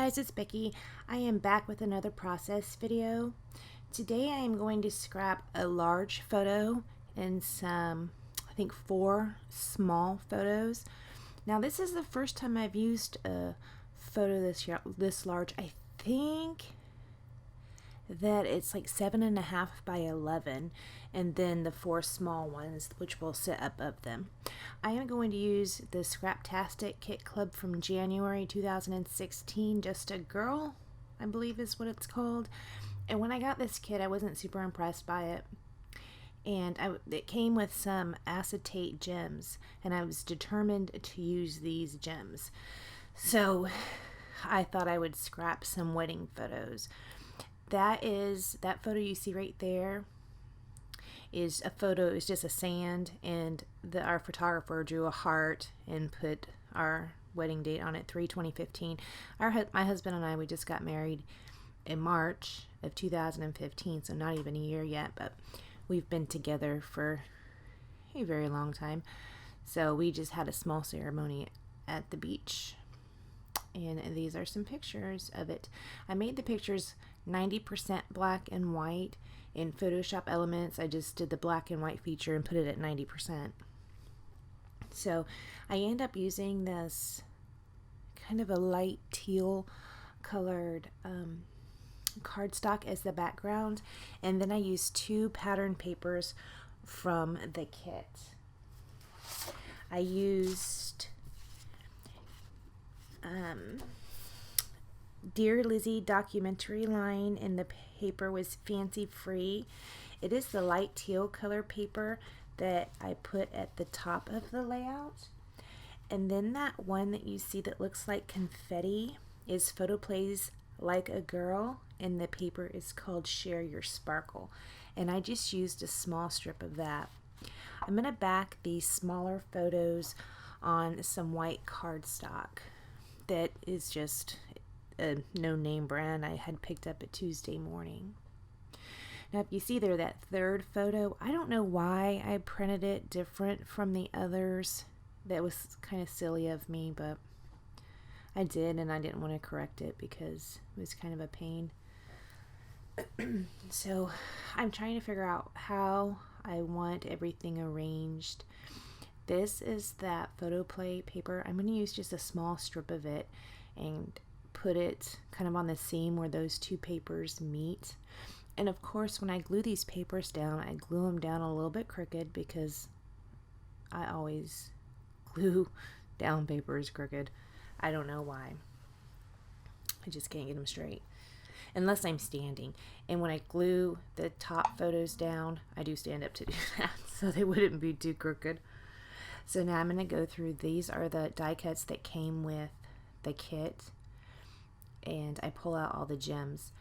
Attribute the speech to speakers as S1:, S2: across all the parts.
S1: guys, it's Becky. I am back with another process video. Today I am going to scrap a large photo and some, I think 4 small photos. Now this is the first time I've used a photo this large. I think that it's like 7.5 by 11, and then the 4 small ones which will sit above them. I am going to use the Scraptastic Kit Club from January 2016, Just a Girl, I believe is what it's called. And when I got this kit, I wasn't super impressed by it. And it came with some acetate gems, and I was determined to use these gems. So I thought I would scrap some wedding photos. That photo you see right there is a photo. It's just a sand, and our photographer drew a heart and put our wedding date on it, 3/2015. My husband and I, we just got married in March of 2015, so not even a year yet, but we've been together for a very long time. So we just had a small ceremony at the beach, and these are some pictures of it. I made the pictures 90% black and white. In Photoshop Elements, I just did the black and white feature and put it at 90%. So I end up using this kind of a light teal colored cardstock as the background, and then I used 2 pattern papers from the kit. I used Dear Lizzie documentary line, and the paper was Fancy Free. It is the light teal color paper that I put at the top of the layout. And then that one that you see that looks like confetti is Photo Plays Like a Girl, and the paper is called Share Your Sparkle. And I just used a small strip of that. I'm going to back these smaller photos on some white cardstock that is just a no-name brand I had picked up at Tuesday morning. Now if you see there that 3rd photo, I don't know why I printed it different from the others. That was kind of silly of me, but I did, and I didn't want to correct it because it was kind of a pain. So I'm trying to figure out how I want everything arranged. This is that photo play paper. I'm going to use just a small strip of it and put it kind of on the seam where those 2 papers meet. And of course, when I glue these papers down, I glue them down a little bit crooked because I always glue down papers crooked. I don't know why. I just can't get them straight unless I'm standing. And when I glue the top photos down, I do stand up to do that so they wouldn't be too crooked. So now I'm going to go through. These are the die cuts that came with the kit, and I pull out all the gems.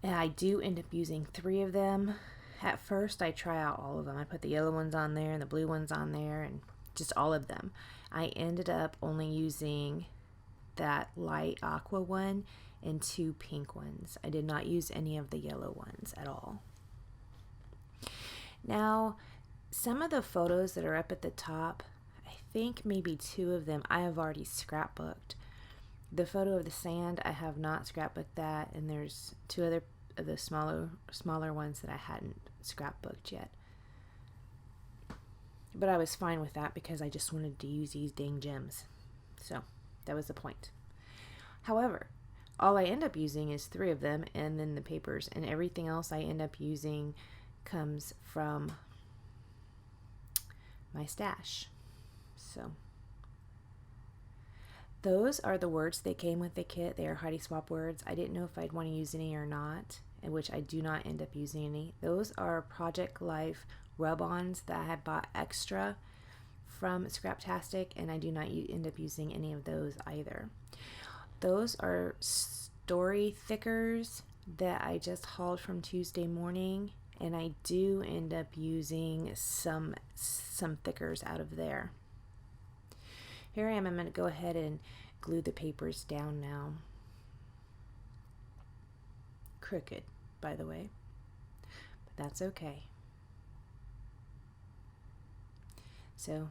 S1: And I do end up using 3 of them. At first I try out all of them. I put the yellow ones on there and the blue ones on there and just all of them. I ended up only using that light aqua one and 2 pink ones. I did not use any of the yellow ones at all. Now, some of the photos that are up at the top, I think maybe 2 of them I have already scrapbooked. The photo of the sand, I have not scrapbooked that, and there's 2 other of the smaller ones that I hadn't scrapbooked yet. But I was fine with that because I just wanted to use these dang gems. So that was the point. However, all I end up using is 3 of them, and then the papers, and everything else I end up using comes from my stash. So those are the words that came with the kit. They are Heidi Swap words. I didn't know if I'd want to use any or not, in which I do not end up using any. Those are Project Life rub-ons that I had bought extra from Scraptastic, and I do not end up using any of those either. Those are story thickers that I just hauled from Tuesday morning, and I do end up using some thickers out of there. Here I am. I'm going to go ahead and glue the papers down now. Crooked, by the way, but that's okay. So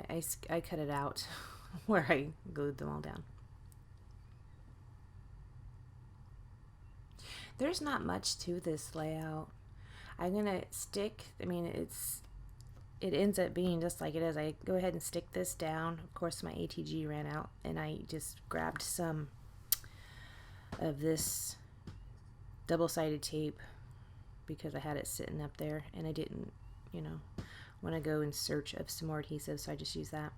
S1: I cut it out where I glued them all down. There's not much to this layout. I'm gonna stick, I mean, it ends up being just like it is. I go ahead and stick this down. Of course, my ATG ran out, and I just grabbed some of this double-sided tape because I had it sitting up there, and I didn't, want to go in search of some more adhesive, so I just used that.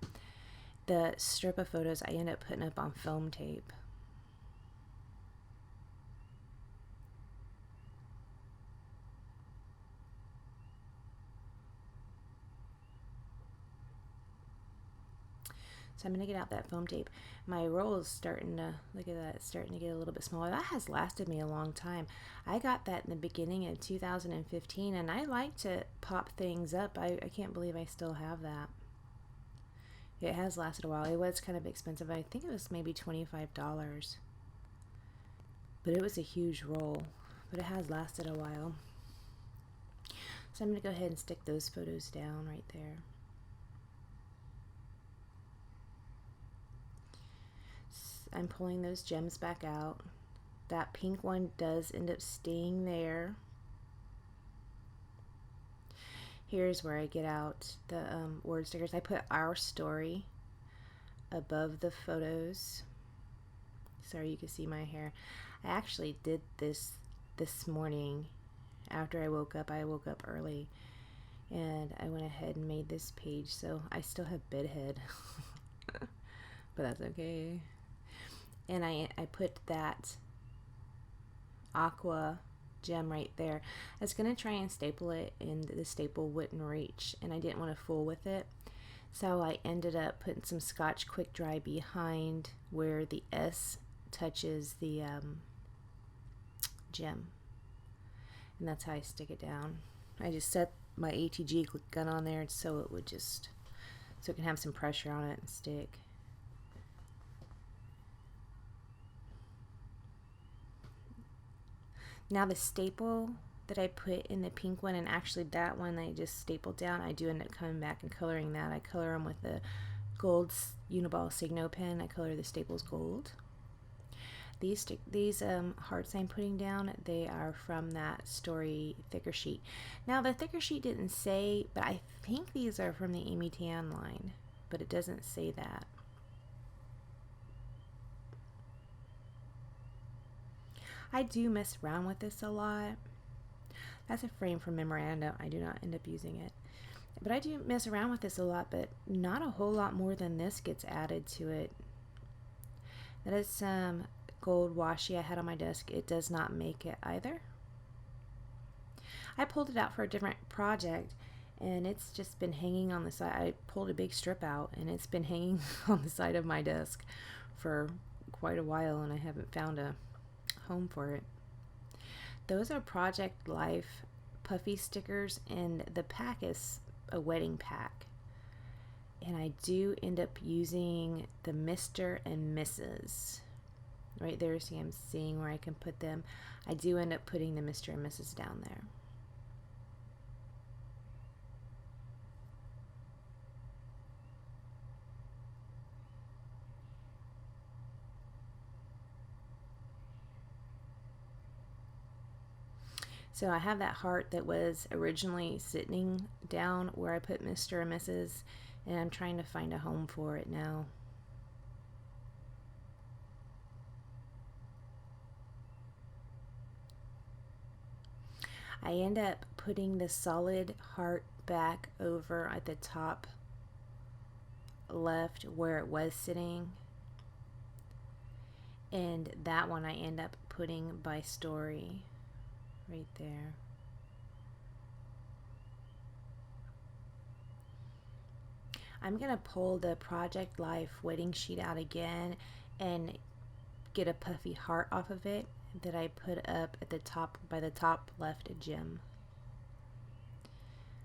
S1: The strip of photos I end up putting up on foam tape. So I'm going to get out that foam tape. My roll is starting to, look at that, it's starting to get a little bit smaller. That has lasted me a long time. I got that in the beginning of 2015, and I like to pop things up. I can't believe I still have that. It has lasted a while. It was kind of expensive. I think it was maybe $25. But it was a huge roll. But it has lasted a while. So I'm going to go ahead and stick those photos down right there. I'm pulling those gems back out. That pink one does end up staying there. Here's where I get out the word stickers. I put our story above the photos. Sorry, you can see my hair. I actually did this morning after I woke up. I woke up early, and I went ahead and made this page, so I still have bedhead. But that's okay. And I put that aqua gem right there. I was going to try and staple it, and the staple wouldn't reach, and I didn't want to fool with it. So I ended up putting some Scotch Quick Dry behind where the S touches the gem. And that's how I stick it down. I just set my ATG gun on there so it would just, so it can have some pressure on it and stick. Now the staple that I put in the pink one, and actually that one I just stapled down, I do end up coming back and coloring that. I color them with the gold Uniball Signo pen. I color the staples gold. These hearts I'm putting down, they are from that story thicker sheet. Now the thicker sheet didn't say, but I think these are from the Amy Tan line, but it doesn't say that. I do mess around with this a lot. That's a frame from memorandum. I do not end up using it. But I do mess around with this a lot, but not a whole lot more than this gets added to it. That is some gold washi I had on my desk. It does not make it either. I pulled it out for a different project, and it's just been hanging on the side. I pulled a big strip out, and it's been hanging on the side of my desk for quite a while, and I haven't found a home for it. Those are Project Life puffy stickers, and the pack is a wedding pack. And I do end up using the Mr. and Mrs. Right there, see, I'm seeing where I can put them. I do end up putting the Mr. and Mrs. down there. So I have that heart that was originally sitting down where I put Mr. and Mrs., and I'm trying to find a home for it now. I end up putting the solid heart back over at the top left where it was sitting, and that one I end up putting by story right there. I'm gonna pull the Project Life wedding sheet out again and get a puffy heart off of it that I put up at the top by the top left gem.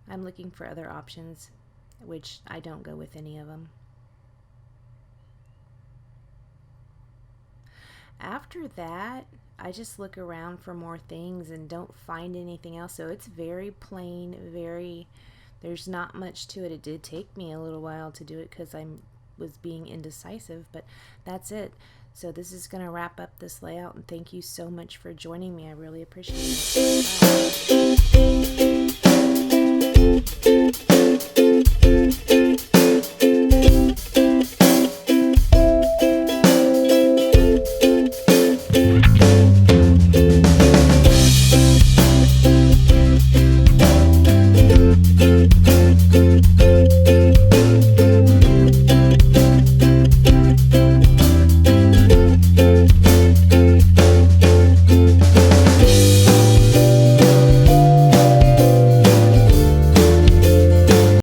S1: I'm looking for other options, which I don't go with any of them. After that, I just look around for more things and don't find anything else. So it's very plain, there's not much to it. It did take me a little while to do it because I was being indecisive, but that's it. So this is going to wrap up this layout, and thank you so much for joining me. I really appreciate it. Bye.